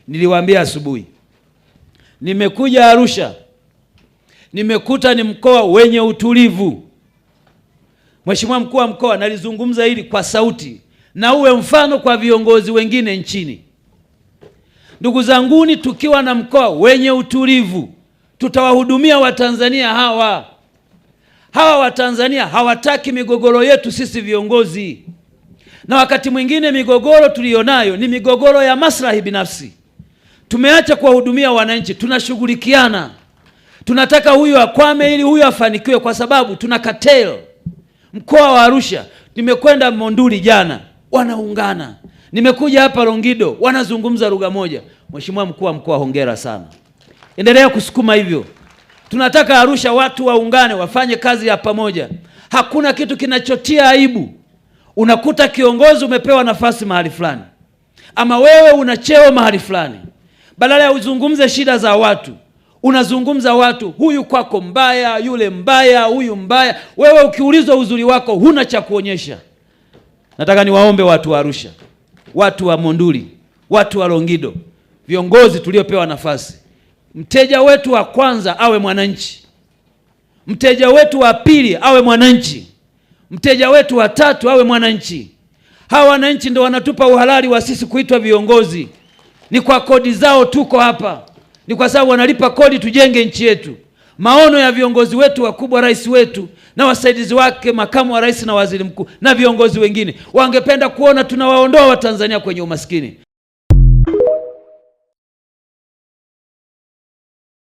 Niliwaambia asubuhi, nimekuja Arusha, nimekuta ni mkoa wenye utulivu. Mheshimiwa mkuu wa mkoa, nalizungumza hili kwa sauti na uwe mfano kwa viongozi wengine nchini. Ndugu zanguni, tukiwa na mkoa wenye utulivu, tutawahudumia Watanzania hawa. Watanzania hawataki migogoro yetu sisi viongozi, na wakati mwingine migogoro tuliyonayo ni migogoro ya maslahi binafsi. Tumeacha kuwahudumia wananchi, tunashughulikiana. Tunataka huyu akwame ili huyu afanikiwe, kwa sababu tuna cartel. Mkoa wa Arusha, nimekwenda Monduli jana, wanaungana. Nimekuja hapa Longido, wanazungumza lugha moja. Mheshimiwa mkuu wa mkoa, hongera sana. Endelea kusukuma hivyo. Tunataka Arusha watu waungane, wafanye kazi ya pamoja. Hakuna kitu kinachotia aibu. Unakuta kiongozi umepewa nafasi mahali fulani, ama wewe una cheo mahali fulani, badala ya uzungumze shida za watu, unazungumza watu, huyu kwako mbaya, yule mbaya, huyu mbaya. Wewe ukiulizwa uzuri wako huna cha kuonyesha. Nataka niwaombe watu wa Arusha, watu wa Monduli, watu wa Longido, viongozi tuliopewa nafasi, mteja wetu wa kwanza awe mwananchi, mteja wetu wa pili awe mwananchi, mteja wetu wa tatu awe mwananchi. Hawa wananchi ndio wanatupa uhalali wa sisi kuitwa viongozi. Ni kwa kodi zao tuko hapa, ni kwa sababu wanalipa kodi tujenge nchi yetu. Maono ya viongozi wetu wakubwa, rais wetu na wasaidizi wake, makamu wa rais na waziri mkuu na viongozi wengine, wangependa kuona tunawaondoa Watanzania kwenye umaskini.